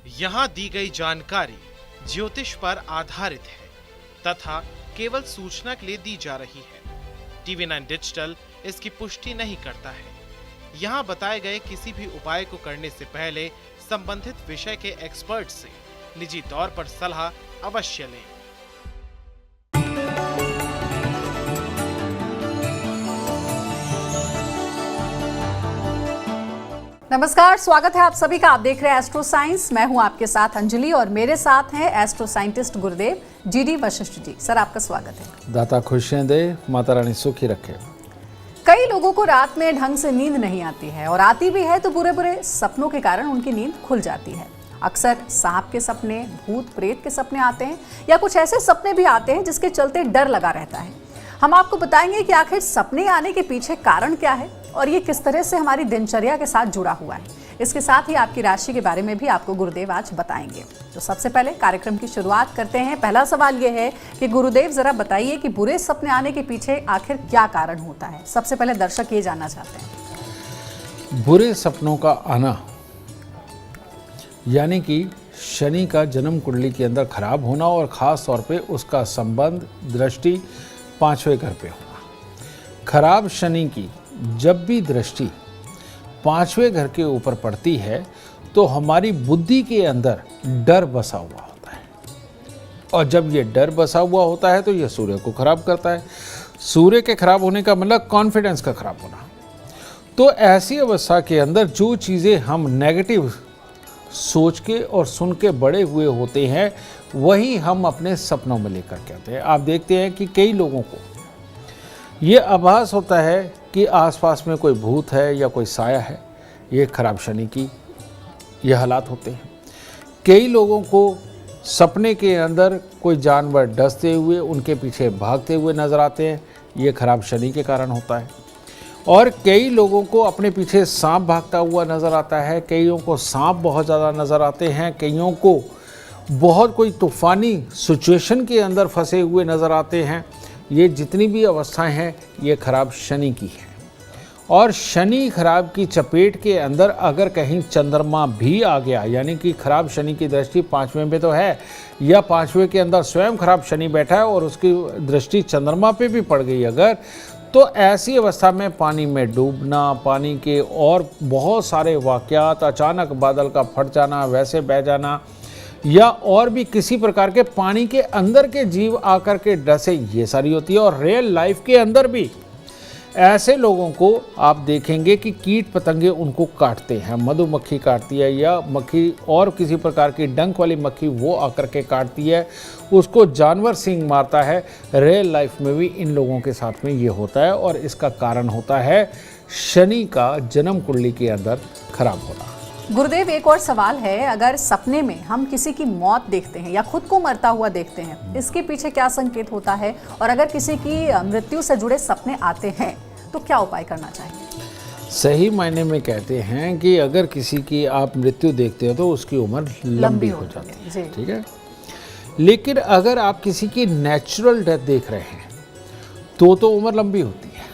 यहाँ दी गई जानकारी ज्योतिष पर आधारित है तथा केवल सूचना के लिए दी जा रही है। TV9 डिजिटल इसकी पुष्टि नहीं करता है। यहाँ बताए गए किसी भी उपाय को करने से पहले संबंधित विषय के एक्सपर्ट से निजी तौर पर सलाह अवश्य लें। नमस्कार, स्वागत है आप सभी का। आप देख रहे हैं एस्ट्रो साइंस। मैं हूं आपके साथ अंजलि और मेरे साथ हैं एस्ट्रो साइंटिस्ट गुरुदेव जीडी वशिष्ठ जी। सर, आपका स्वागत है। दाता खुशियां दे, माता रानी सुखी रखे। कई लोगों को रात में ढंग से नींद नहीं आती है और आती भी है तो बुरे बुरे सपनों के कारण उनकी नींद खुल जाती है। अक्सर सांप के सपने, भूत प्रेत के सपने आते हैं या कुछ ऐसे सपने भी आते हैं जिसके चलते डर लगा रहता है। हम आपको बताएंगे कि आखिर सपने आने के पीछे कारण क्या है और ये किस तरह से हमारी दिनचर्या के साथ जुड़ा हुआ है। इसके साथ ही आपकी राशि के बारे में भी आपको गुरुदेव आज बताएंगे। तो सबसे पहले कार्यक्रम की शुरुआत करते हैं। पहला सवाल ये है कि गुरुदेव जरा बताइए कि बुरे सपने आने के पीछे आखिर क्या कारण होता है। सबसे पहले दर्शक ये जानना चाहते हैं। बुरे सपनों का आना यानी कि शनि का जन्म कुंडली के अंदर खराब होना और ख़ास तौर पे उसका संबंध दृष्टि 5वें घर पे होना। खराब शनि की जब भी दृष्टि 5वें घर के ऊपर पड़ती है तो हमारी बुद्धि के अंदर डर बसा हुआ होता है और जब ये डर बसा हुआ होता है तो ये सूर्य को खराब करता है। सूर्य के खराब होने का मतलब कॉन्फिडेंस का खराब होना। तो ऐसी अवस्था के अंदर जो चीज़ें हम नेगेटिव सोच के और सुन के बड़े हुए होते हैं वही हम अपने सपनों में लेकर के आते हैं। आप देखते हैं कि कई लोगों को ये आभास होता है कि आसपास में कोई भूत है या कोई साया है। ये खराब शनि की ये हालात होते हैं। कई लोगों को सपने के अंदर कोई जानवर डसते हुए उनके पीछे भागते हुए नज़र आते हैं। ये खराब शनि के कारण होता है। और कई लोगों को अपने पीछे सांप भागता हुआ नज़र आता है। कईयों को सांप बहुत ज़्यादा नज़र आते हैं। कईयों को बहुत कोई तूफ़ानी सिचुएशन के अंदर फंसे हुए नज़र आते हैं। ये जितनी भी अवस्थाएं हैं ये खराब शनि की है। और शनि खराब की चपेट के अंदर अगर कहीं चंद्रमा भी आ गया यानी कि खराब शनि की दृष्टि 5वें पे तो है या 5वें के अंदर स्वयं खराब शनि बैठा है और उसकी दृष्टि चंद्रमा पे भी पड़ गई अगर, तो ऐसी अवस्था में पानी में डूबना, पानी के और बहुत सारे वाक़यात, अचानक बादल का फट जाना, वैसे बह जाना या और भी किसी प्रकार के पानी के अंदर के जीव आकर के डसे, ये सारी होती है। और रियल लाइफ के अंदर भी ऐसे लोगों को आप देखेंगे कि कीट पतंगे उनको काटते हैं। मधुमक्खी काटती है या मक्खी और किसी प्रकार की डंक वाली मक्खी वो आकर के काटती है, उसको जानवर सिंह मारता है। रियल लाइफ में भी इन लोगों के साथ में ये होता है और इसका कारण होता है शनि का जन्म कुंडली के अंदर खराब होना। गुरुदेव, एक और सवाल है, अगर सपने में हम किसी की मौत देखते हैं या खुद को मरता हुआ देखते हैं, इसके पीछे क्या संकेत होता है? और अगर किसी की मृत्यु से जुड़े सपने आते हैं तो क्या उपाय करना चाहिए? सही मायने में कहते हैं कि अगर किसी की आप मृत्यु देखते हो तो उसकी उम्र लंबी हो जाती है, ठीक है। लेकिन अगर आप किसी की नेचुरल डेथ देख रहे हैं तो उम्र लंबी होती है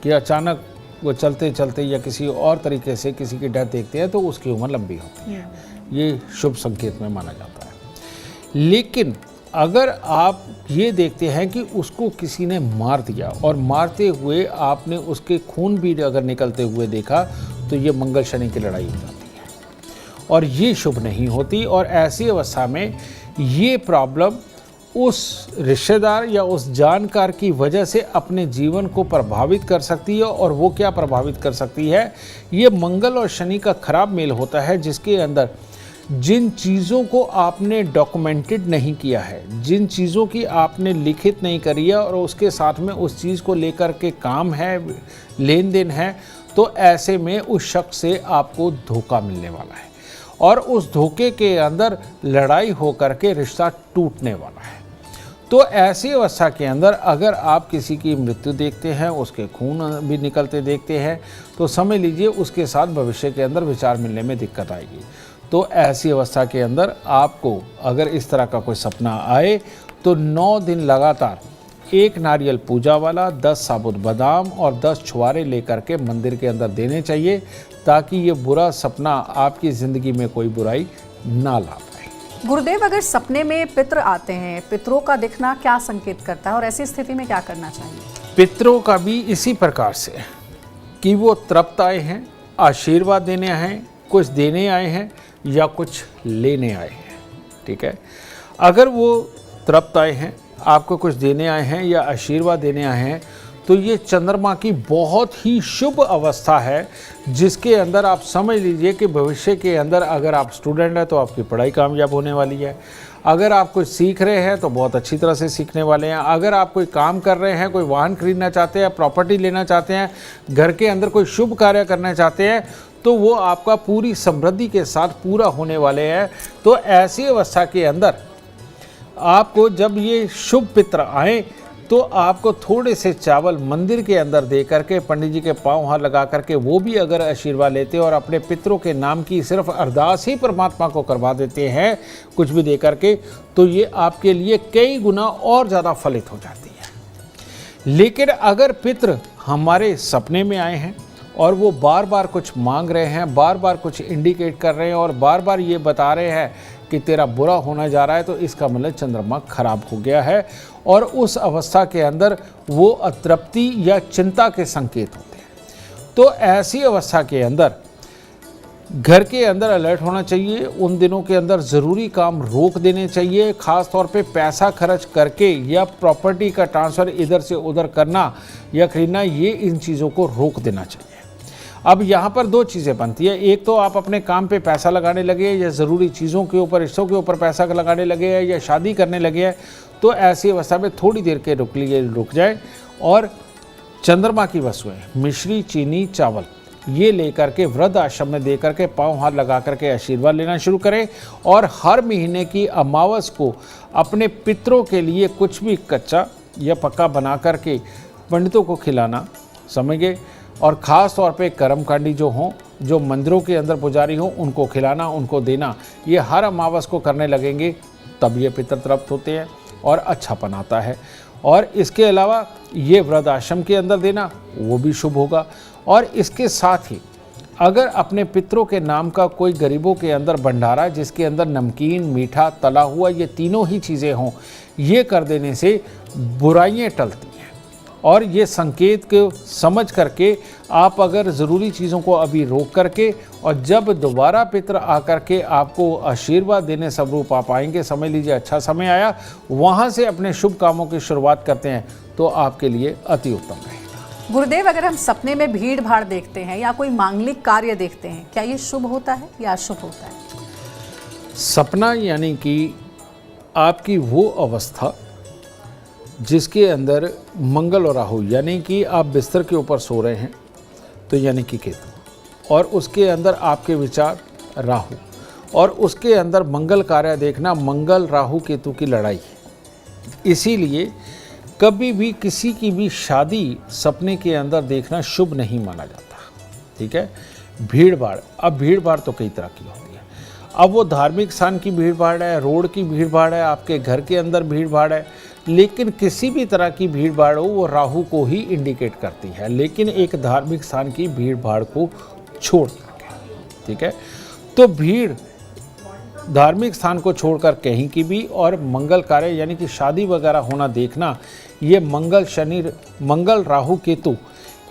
कि अचानक वो चलते चलते या किसी और तरीके से किसी की डेथ देखते हैं तो उसकी उम्र लंबी होती है। ये शुभ संकेत में माना जाता है। लेकिन अगर आप ये देखते हैं कि उसको किसी ने मार दिया और मारते हुए आपने उसके खून भी अगर निकलते हुए देखा तो ये मंगल शनि की लड़ाई हो जाती है और ये शुभ नहीं होती। और ऐसी अवस्था में ये प्रॉब्लम उस रिश्तेदार या उस जानकार की वजह से अपने जीवन को प्रभावित कर सकती है। और वो क्या प्रभावित कर सकती है? ये मंगल और शनि का खराब मेल होता है जिसके अंदर जिन चीज़ों को आपने डॉक्यूमेंटेड नहीं किया है, जिन चीज़ों की आपने लिखित नहीं करी है और उसके साथ में उस चीज़ को लेकर के काम है, लेन देन है, तो ऐसे में उस शख्स से आपको धोखा मिलने वाला है और उस धोखे के अंदर लड़ाई होकर के रिश्ता टूटने वाला है। तो ऐसी अवस्था के अंदर अगर आप किसी की मृत्यु देखते हैं, उसके खून भी निकलते देखते हैं, तो समझ लीजिए उसके साथ भविष्य के अंदर विचार मिलने में दिक्कत आएगी। तो ऐसी अवस्था के अंदर आपको अगर इस तरह का कोई सपना आए तो 9 दिन लगातार एक नारियल पूजा वाला, 10 साबुत बादाम और 10 छुआरे लेकर के मंदिर के अंदर देने चाहिए ताकि ये बुरा सपना आपकी ज़िंदगी में कोई बुराई ना ला पाए। गुरुदेव, अगर सपने में पितृ आते हैं, पितरों का दिखना क्या संकेत करता है और ऐसी स्थिति में क्या करना चाहिए? पितरों का भी इसी प्रकार से कि वो तृप्त आए हैं, आशीर्वाद देने आए हैं, कुछ देने आए हैं या कुछ लेने आए हैं। ठीक है, अगर वो तृप्त आए हैं, आपको कुछ देने आए हैं या आशीर्वाद देने आए हैं, तो ये चंद्रमा की बहुत ही शुभ अवस्था है, जिसके अंदर आप समझ लीजिए कि भविष्य के अंदर अगर आप स्टूडेंट हैं तो आपकी पढ़ाई कामयाब होने वाली है। अगर आप कुछ सीख रहे हैं तो बहुत अच्छी तरह से सीखने वाले हैं। अगर आप कोई काम कर रहे हैं, कोई वाहन खरीदना चाहते हैं, प्रॉपर्टी लेना चाहते हैं, घर के अंदर कोई शुभ कार्य करना चाहते हैं, तो वो आपका पूरी समृद्धि के साथ पूरा होने वाले हैं। तो ऐसी अवस्था के अंदर आपको जब ये शुभ पित्र आए तो आपको थोड़े से चावल मंदिर के अंदर दे करके, पंडित जी के पांव हाथ लगा करके वो भी अगर आशीर्वाद लेते और अपने पितरों के नाम की सिर्फ अरदास ही परमात्मा को करवा देते हैं कुछ भी दे करके, तो ये आपके लिए कई गुना और ज़्यादा फलित हो जाती है। लेकिन अगर पितृ हमारे सपने में आए हैं और वो बार बार कुछ मांग रहे हैं, बार बार कुछ इंडिकेट कर रहे हैं और बार बार ये बता रहे हैं कि तेरा बुरा होना जा रहा है, तो इसका मतलब चंद्रमा खराब हो गया है और उस अवस्था के अंदर वो अतृप्ति या चिंता के संकेत होते हैं। तो ऐसी अवस्था के अंदर घर के अंदर अलर्ट होना चाहिए। उन दिनों के अंदर ज़रूरी काम रोक देने चाहिए, ख़ास तौर पे पैसा खर्च करके या प्रॉपर्टी का ट्रांसफ़र इधर से उधर करना या खरीदना, ये इन चीज़ों को रोक देना चाहिए। अब यहाँ पर दो चीज़ें बनती है, एक तो आप अपने काम पे पैसा लगाने लगे या ज़रूरी चीज़ों के ऊपर, रिश्तों के ऊपर पैसा लगाने लगे हैं या शादी करने लगे हैं, तो ऐसी अवस्था में थोड़ी देर के रुक जाए और चंद्रमा की वस्तुएं, मिश्री, चीनी, चावल, ये लेकर के वृद्ध आश्रम में दे करके पाँव हाथ लगा करके आशीर्वाद लेना शुरू करें और हर महीने की अमावस को अपने पितरों के लिए कुछ भी कच्चा या पक्का बना करके पंडितों को खिलाना, समझ गए। और ख़ास तौर पे कर्मकांडी जो हों, जो मंदिरों के अंदर पुजारी हों, उनको खिलाना, उनको देना, ये हर अमावस को करने लगेंगे तब ये पितर तृप्त होते हैं और अच्छापन आता है। और इसके अलावा ये वृद्ध आश्रम के अंदर देना वो भी शुभ होगा। और इसके साथ ही अगर अपने पितरों के नाम का कोई गरीबों के अंदर भंडारा जिसके अंदर नमकीन, मीठा, तला हुआ, ये तीनों ही चीज़ें हों, ये कर देने से बुराइयाँ टलती हैं। और ये संकेत को समझ करके आप अगर ज़रूरी चीज़ों को अभी रोक करके और जब दोबारा पितर आकर के आपको आशीर्वाद देने स्वरूप आप आएंगे, समझ लीजिए अच्छा समय आया, वहाँ से अपने शुभ कामों की शुरुआत करते हैं तो आपके लिए अति उत्तम रहेगा। गुरुदेव, अगर हम सपने में भीड़ भाड़ देखते हैं या कोई मांगलिक कार्य देखते हैं, क्या ये शुभ होता है या अशुभ होता है? सपना यानी कि आपकी वो अवस्था जिसके अंदर मंगल और राहु, यानी कि आप बिस्तर के ऊपर सो रहे हैं तो यानी कि केतु, और उसके अंदर आपके विचार राहु, और उसके अंदर मंगल कार्य देखना, मंगल राहु केतु की लड़ाई। इसीलिए कभी भी किसी की भी शादी सपने के अंदर देखना शुभ नहीं माना जाता। ठीक है। भीड़ भाड़, अब भीड़ भाड़ तो कई तरह की होती है। अब वो धार्मिक स्थान की भीड़ भाड़ है, रोड की भीड़ भाड़ है, आपके घर के अंदर भीड़ भाड़ है, लेकिन किसी भी तरह की भीड़ भाड़ हो वो राहु को ही इंडिकेट करती है, लेकिन एक धार्मिक स्थान की भीड़ भाड़ को छोड़ करके। ठीक है। तो भीड़ धार्मिक स्थान को छोड़कर कहीं की भी और मंगल कार्य यानी कि शादी वगैरह होना देखना, ये मंगल शनि, मंगल राहु केतु,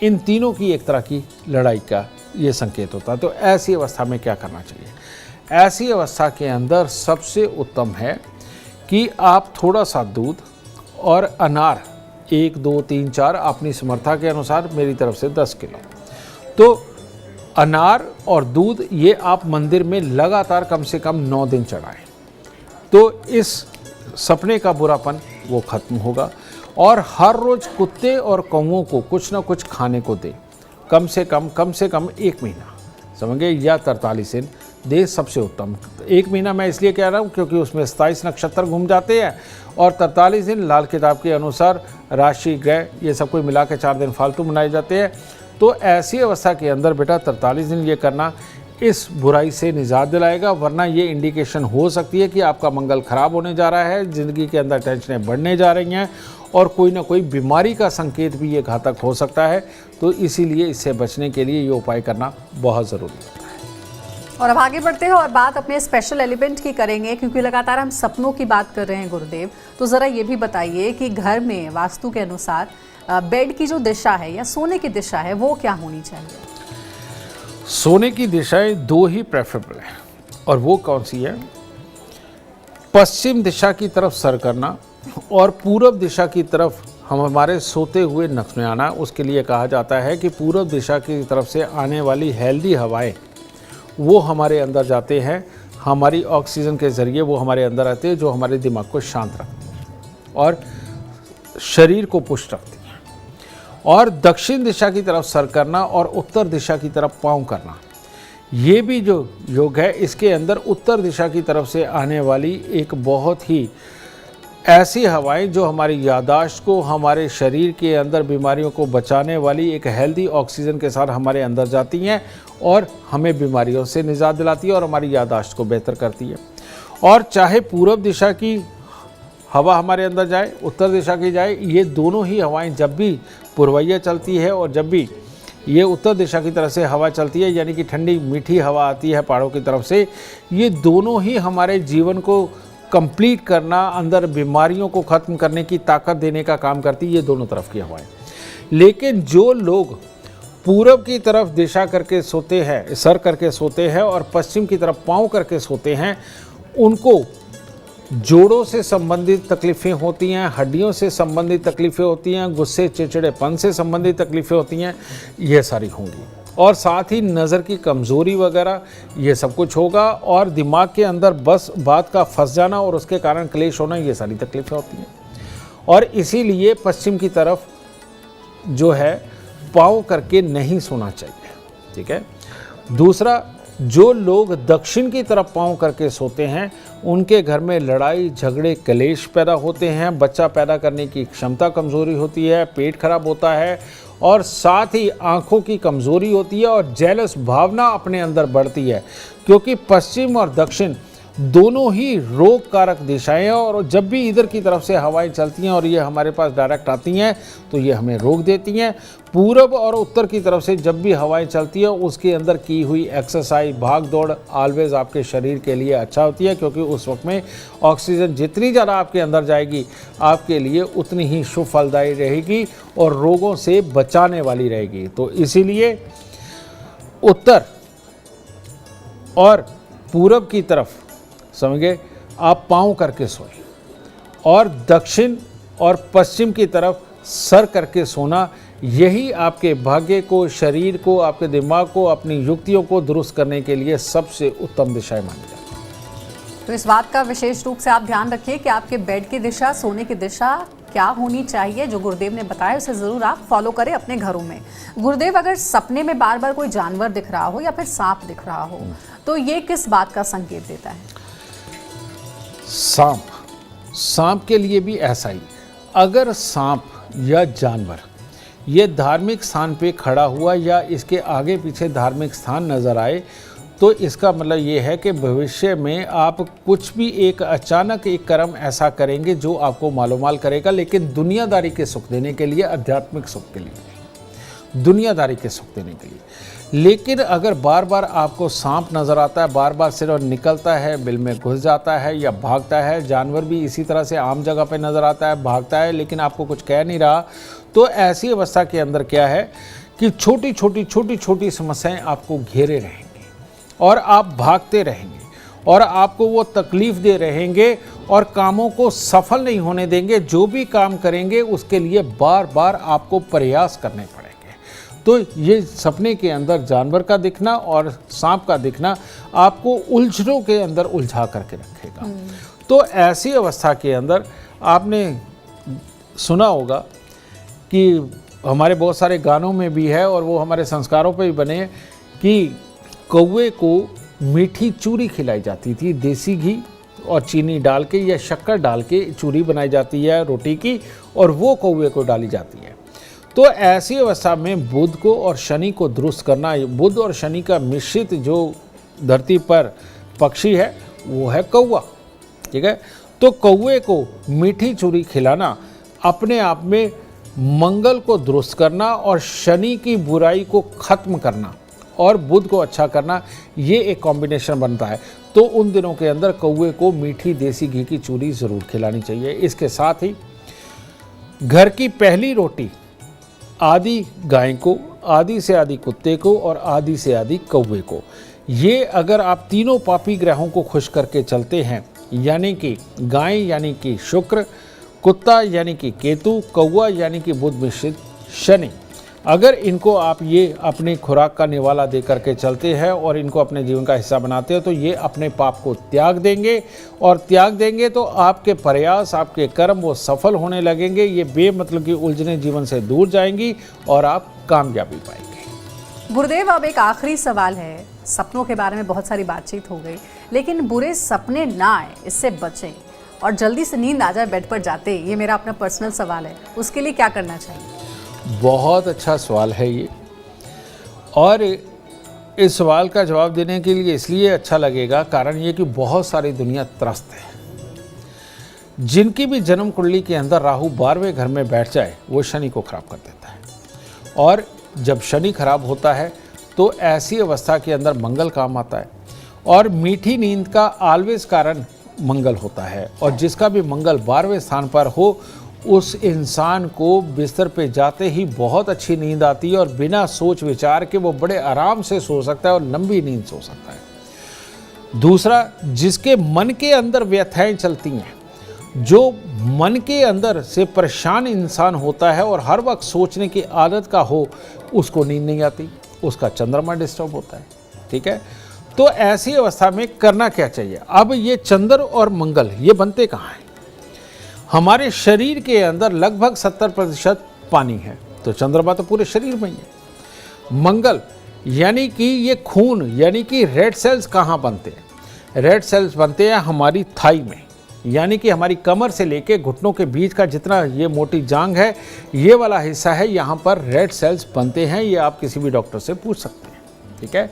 इन तीनों की एक तरह की लड़ाई का ये संकेत होता है। तो ऐसी अवस्था में क्या करना चाहिए? ऐसी अवस्था के अंदर सबसे उत्तम है कि आप थोड़ा सा दूध और अनार 1, 2, 3, 4 अपनी समर्था के अनुसार, मेरी तरफ से 10 किलो, तो अनार और दूध ये आप मंदिर में लगातार कम से कम 9 दिन चढ़ाएं, तो इस सपने का बुरापन वो खत्म होगा। और हर रोज़ कुत्ते और कौवों को कुछ ना कुछ खाने को दें, कम से कम 1 महीना, समझ गए, या 43 दिन दे, सबसे उत्तम। 1 महीना मैं इसलिए कह रहा हूँ क्योंकि उसमें 27 नक्षत्र घूम जाते हैं और 43 दिन लाल किताब के अनुसार राशि, ग्रह, ये सब कोई मिला के 4 दिन फालतू मनाए जाते हैं। तो ऐसी अवस्था के अंदर बेटा 43 दिन ये करना इस बुराई से निजात दिलाएगा, वरना ये इंडिकेशन हो सकती है कि आपका मंगल खराब होने जा रहा है, ज़िंदगी के अंदर टेंशनें बढ़ने जा रही हैं और कोई ना कोई बीमारी का संकेत भी ये घातक हो सकता है। तो इसीलिए इससे बचने के लिए ये उपाय करना बहुत ज़रूरी होता है। और अब आगे बढ़ते हैं और बात अपने स्पेशल एलिमेंट की करेंगे, क्योंकि लगातार हम सपनों की बात कर रहे हैं गुरुदेव। तो ज़रा ये भी बताइए कि घर में वास्तु के अनुसार बेड की जो दिशा है या सोने की दिशा है वो क्या होनी चाहिए? सोने की दिशाएं दो ही प्रेफरेबल है, और वो कौन सी है? पश्चिम दिशा की तरफ सर करना और पूरब दिशा की तरफ हमारे सोते हुए नक्श में आना। उसके लिए कहा जाता है कि पूरब दिशा की तरफ से आने वाली हेल्दी हवाएं वो हमारे अंदर जाते हैं, हमारी ऑक्सीजन के ज़रिए वो हमारे अंदर आते हैं, जो हमारे दिमाग को शांत रखती है और शरीर को पुष्ट रखती है। और दक्षिण दिशा की तरफ सर करना और उत्तर दिशा की तरफ पाँव करना, ये भी जो योग है, इसके अंदर उत्तर दिशा की तरफ से आने वाली एक बहुत ही ऐसी हवाएं जो हमारी याददाश्त को, हमारे शरीर के अंदर बीमारियों को बचाने वाली एक हेल्दी ऑक्सीजन के साथ हमारे अंदर जाती हैं और हमें बीमारियों से निजात दिलाती है और हमारी याददाश्त को बेहतर करती है। और चाहे पूरब दिशा की हवा हमारे अंदर जाए, उत्तर दिशा की जाए, ये दोनों ही हवाएं जब भी पूर्वैया चलती है और जब भी ये उत्तर दिशा की तरफ से हवा चलती है, यानी कि ठंडी मीठी हवा आती है पहाड़ों की तरफ से, ये दोनों ही हमारे जीवन को कंप्लीट करना, अंदर बीमारियों को ख़त्म करने की ताकत देने का काम करती है, ये दोनों तरफ की हवाएं। लेकिन जो लोग पूरब की तरफ दिशा करके सोते हैं, सर करके सोते हैं और पश्चिम की तरफ पाँव करके सोते हैं, उनको जोड़ों से संबंधित तकलीफ़ें होती हैं, हड्डियों से संबंधित तकलीफ़ें होती हैं, गुस्से चिड़चिड़ेपन से संबंधित तकलीफ़ें होती हैं, ये सारी होंगी। और साथ ही नज़र की कमज़ोरी वगैरह ये सब कुछ होगा और दिमाग के अंदर बस बात का फंस जाना और उसके कारण क्लेश होना, ये सारी तकलीफ़ें होती हैं। और इसीलिए पश्चिम की तरफ जो है पाँव करके नहीं सोना चाहिए, ठीक है। दूसरा, जो लोग दक्षिण की तरफ पाँव करके सोते हैं, उनके घर में लड़ाई झगड़े कलेश पैदा होते हैं, बच्चा पैदा करने की क्षमता कमज़ोरी होती है, पेट खराब होता है और साथ ही आँखों की कमज़ोरी होती है और जेलस भावना अपने अंदर बढ़ती है, क्योंकि पश्चिम और दक्षिण दोनों ही रोग कारक दिशाएं हैं और जब भी इधर की तरफ से हवाएं चलती हैं और ये हमारे पास डायरेक्ट आती हैं तो ये हमें रोग देती हैं। पूरब और उत्तर की तरफ से जब भी हवाएं चलती हैं, उसके अंदर की हुई एक्सरसाइज, भाग दौड़ ऑलवेज आपके शरीर के लिए अच्छा होती है, क्योंकि उस वक्त में ऑक्सीजन जितनी ज़्यादा आपके अंदर जाएगी आपके लिए उतनी ही शुभ फलदायी रहेगी और रोगों से बचाने वाली रहेगी। तो इसीलिए उत्तर और पूरब की तरफ समझे आप पाँव करके सोएं और दक्षिण और पश्चिम की तरफ सर करके सोना, यही आपके भाग्य को, शरीर को, आपके दिमाग को, अपनी युक्तियों को दुरुस्त करने के लिए सबसे उत्तम दिशाएं मानी जाती हैं। तो इस बात का विशेष रूप से आप ध्यान रखिए कि आपके बेड की दिशा, सोने की दिशा क्या होनी चाहिए। जो गुरुदेव ने बताया उसे ज़रूर आप फॉलो करें अपने घरों में। गुरुदेव, अगर सपने में बार बार कोई जानवर दिख रहा हो या फिर सांप दिख रहा हो, तो ये किस बात का संकेत देता है? सांप के लिए भी ऐसा ही। अगर सांप या जानवर ये धार्मिक स्थान पे खड़ा हुआ या इसके आगे पीछे धार्मिक स्थान नज़र आए, तो इसका मतलब ये है कि भविष्य में आप कुछ भी एक अचानक एक कर्म ऐसा करेंगे जो आपको मालोमाल करेगा, लेकिन दुनियादारी के सुख देने के लिए, आध्यात्मिक सुख के लिए, दुनियादारी के सुख देने के लिए। लेकिन अगर बार बार आपको सांप नज़र आता है, बार बार सिर्फ निकलता है, बिल में घुस जाता है या भागता है, जानवर भी इसी तरह से आम जगह पे नज़र आता है, भागता है, लेकिन आपको कुछ कह नहीं रहा, तो ऐसी अवस्था के अंदर क्या है कि छोटी छोटी समस्याएं आपको घेरे रहेंगी और आप भागते रहेंगे और आपको वो तकलीफ़ दे रहेंगे और कामों को सफल नहीं होने देंगे। जो भी काम करेंगे उसके लिए बार बार आपको प्रयास करने पड़ेंगे। तो ये सपने के अंदर जानवर का दिखना और सांप का दिखना आपको उलझनों के अंदर उलझा करके रखेगा। तो ऐसी अवस्था के अंदर आपने सुना होगा कि हमारे बहुत सारे गानों में भी है और वो हमारे संस्कारों पे भी बने कि कौवे को मीठी चूरी खिलाई जाती थी, देसी घी और चीनी डाल के या शक्कर डाल के चूरी बनाई जाती है रोटी की, और वो कौवे को डाली जाती है। तो ऐसी अवस्था में बुध को और शनि को दुरुस्त करना, बुध और शनि का मिश्रित जो धरती पर पक्षी है वो है कौवा, ठीक है। तो कौवे को मीठी चूरी खिलाना अपने आप में मंगल को दुरुस्त करना और शनि की बुराई को खत्म करना और बुध को अच्छा करना, ये एक कॉम्बिनेशन बनता है। तो उन दिनों के अंदर कौवे को मीठी देसी घी की चूरी ज़रूर खिलानी चाहिए। इसके साथ ही घर की पहली रोटी आधी गाय को, आधी से आधी कुत्ते को और आधी से आधी कौवे को, ये अगर आप तीनों पापी ग्रहों को खुश करके चलते हैं, यानी कि गाय यानी कि शुक्र, कुत्ता यानी कि केतु, कौवा यानी कि बुध मिश्रित शनि, अगर इनको आप ये अपनी खुराक का निवाला दे करके चलते हैं और इनको अपने जीवन का हिस्सा बनाते हो, तो ये अपने पाप को त्याग देंगे, और त्याग देंगे तो आपके प्रयास, आपके कर्म वो सफल होने लगेंगे। ये बेमतलब की उलझने जीवन से दूर जाएंगी और आप कामयाबी पाएंगे। गुरुदेव, अब एक आखिरी सवाल है। सपनों के बारे में बहुत सारी बातचीत हो गई, लेकिन बुरे सपने ना आए, इससे बचें और जल्दी से नींद आ जाए बेड पर जाते ही, ये मेरा अपना पर्सनल सवाल है, उसके लिए क्या करना चाहिए? बहुत अच्छा सवाल है ये, और इस सवाल का जवाब देने के लिए इसलिए अच्छा लगेगा, कारण ये कि बहुत सारी दुनिया त्रस्त है। जिनकी भी जन्म कुंडली के अंदर राहु 12वें घर में बैठ जाए, वो शनि को खराब कर देता है। और जब शनि खराब होता है तो ऐसी अवस्था के अंदर मंगल काम आता है, और मीठी नींद का ऑलवेज कारण मंगल होता है। और जिसका भी मंगल 12वें स्थान पर हो, उस इंसान को बिस्तर पे जाते ही बहुत अच्छी नींद आती है, और बिना सोच विचार के वो बड़े आराम से सो सकता है और लंबी नींद सो सकता है। दूसरा, जिसके मन के अंदर व्यथाएं चलती हैं, जो मन के अंदर से परेशान इंसान होता है और हर वक्त सोचने की आदत का हो, उसको नींद नहीं आती, उसका चंद्रमा डिस्टर्ब होता है। ठीक है, तो ऐसी अवस्था में करना क्या चाहिए? अब ये चंद्र और मंगल ये बनते कहाँ हैं? हमारे शरीर के अंदर लगभग 70% पानी है, तो चंद्रमा तो पूरे शरीर में ही है। मंगल यानी कि ये खून, यानी कि रेड सेल्स कहाँ बनते हैं? रेड सेल्स बनते हैं हमारी थाई में, यानी कि हमारी कमर से लेके घुटनों के बीच का जितना ये मोटी जांग है, ये वाला हिस्सा है, यहाँ पर रेड सेल्स बनते हैं। ये आप किसी भी डॉक्टर से पूछ सकते हैं। ठीक है,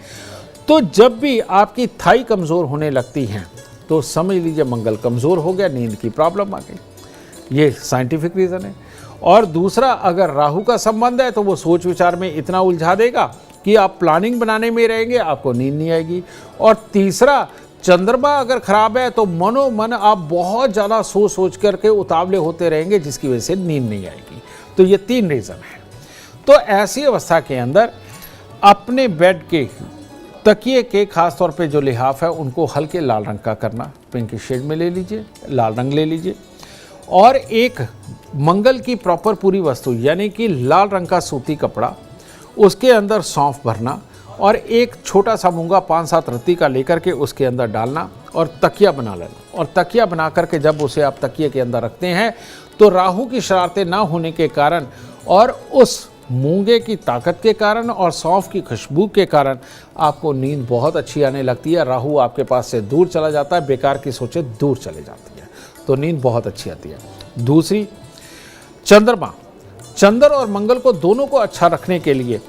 तो जब भी आपकी थाई कमज़ोर होने लगती हैं, तो समझ लीजिए मंगल कमज़ोर हो गया, नींद की प्रॉब्लम आ गई। ये साइंटिफिक रीज़न है। और दूसरा, अगर राहु का संबंध है तो वो सोच विचार में इतना उलझा देगा कि आप प्लानिंग बनाने में रहेंगे, आपको नींद नहीं आएगी। और तीसरा, चंद्रमा अगर खराब है तो मनोमन आप बहुत ज़्यादा सोच करके उतावले होते रहेंगे, जिसकी वजह से नींद नहीं आएगी। तो ये 3 रीज़न है। तो ऐसी अवस्था के अंदर अपने बेड के तकिए के खास तौर पे जो लिहाफ है, उनको हल्के लाल रंग का करना, पिंक शेड में ले लीजिए, लाल रंग ले लीजिए, और एक मंगल की प्रॉपर पूरी वस्तु यानी कि लाल रंग का सूती कपड़ा, उसके अंदर सौंफ भरना, और एक छोटा सा मूंगा 5-7 रत्ती का लेकर के उसके अंदर डालना, और तकिया बना लेना। और तकिया बना करके जब उसे आप तकिए के अंदर रखते हैं, तो राहु की शरारतें ना होने के कारण और उस मूंगे की ताकत के कारण और सौंफ की खुशबू के कारण आपको नींद बहुत अच्छी आने लगती है। राहु आपके पास से दूर चला जाता है, बेकार की सोचें दूर चले जाती है, तो नींद बहुत अच्छी आती है। दूसरी, चंद्रमा, चंद्र और मंगल को दोनों को अच्छा रखने के लिए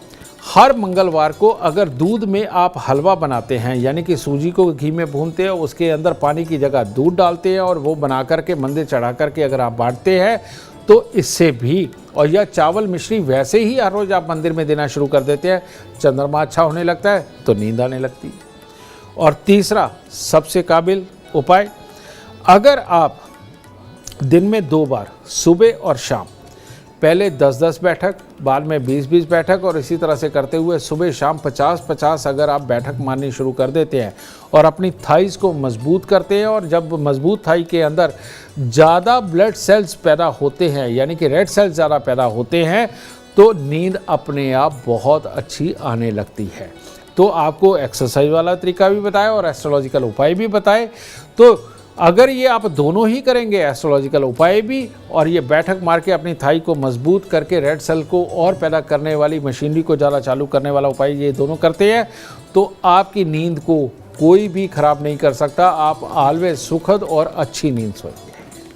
हर मंगलवार को अगर दूध में आप हलवा बनाते हैं, यानी कि सूजी को घी में भूनते हैं, उसके अंदर पानी की जगह दूध डालते हैं और वो बना करके मंदिर चढ़ा करके अगर आप बांटते हैं, तो इससे भी, और यह चावल मिश्री वैसे ही हर रोज़ आप मंदिर में देना शुरू कर देते हैं, चंद्रमा अच्छा होने लगता है, तो नींद आने लगती है। और तीसरा सबसे काबिल उपाय, अगर आप दिन में 2 बार सुबह और शाम, पहले 10-10 बैठक, बाद में 20-20 बैठक, और इसी तरह से करते हुए सुबह शाम 50-50 अगर आप बैठक मारनी शुरू कर देते हैं और अपनी थाइस को मजबूत करते हैं, और जब मजबूत थाई के अंदर ज़्यादा ब्लड सेल्स पैदा होते हैं, यानी कि रेड सेल्स ज़्यादा पैदा होते हैं, तो नींद अपने आप बहुत अच्छी आने लगती है। तो आपको एक्सरसाइज वाला तरीका भी बताया और एस्ट्रोलॉजिकल उपाय भी बताए। तो अगर ये आप दोनों ही करेंगे, एस्ट्रोलॉजिकल उपाय भी और ये बैठक मार के अपनी थाई को मजबूत करके रेड सेल को और पैदा करने वाली मशीनरी को ज़्यादा चालू करने वाला उपाय ये दोनों करते हैं, तो आपकी नींद को कोई भी खराब नहीं कर सकता। आप ऑलवेज सुखद और अच्छी नींद सोएंगे।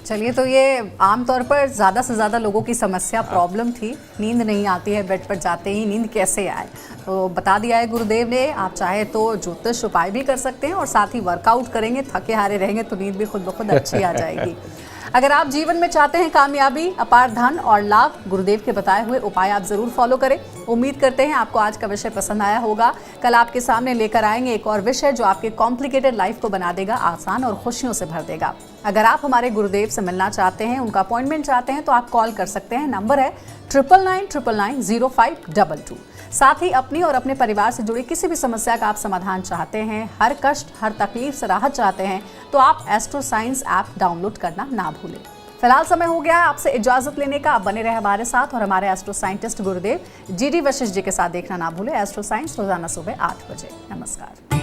चलिए, तो ये आमतौर पर ज़्यादा से ज़्यादा लोगों की समस्या, प्रॉब्लम थी, नींद नहीं आती है, बेड पर जाते ही नींद कैसे आए, तो बता दिया है गुरुदेव ने। आप चाहे तो ज्योतिष उपाय भी कर सकते हैं और साथ ही वर्कआउट करेंगे, थके हारे रहेंगे तो नींद भी खुद ब खुद अच्छी आ जाएगी। अगर आप जीवन में चाहते हैं कामयाबी, अपार धन और लाभ, गुरुदेव के बताए हुए उपाय आप जरूर फॉलो करें। उम्मीद करते हैं आपको आज का विषय पसंद आया होगा। कल आपके सामने लेकर आएंगे एक और विषय जो आपके कॉम्प्लिकेटेड लाइफ को बना देगा आसान और खुशियों से भर देगा। अगर आप हमारे गुरुदेव से मिलना चाहते हैं, उनका अपॉइंटमेंट चाहते हैं तो आप कॉल कर सकते हैं। नंबर है 9999990522। साथ ही अपनी और अपने परिवार से जुड़ी किसी भी समस्या का आप समाधान चाहते हैं, हर कष्ट हर तकलीफ से राहत चाहते हैं तो आप एस्ट्रो साइंस ऐप डाउनलोड करना ना भूलें। फिलहाल समय हो गया है आपसे इजाजत लेने का। आप बने रहे हमारे साथ और हमारे एस्ट्रो साइंटिस्ट गुरुदेव GD वशिष्ठ जी के साथ देखना ना भूलें एस्ट्रो साइंस रोजाना सुबह 8 बजे। नमस्कार।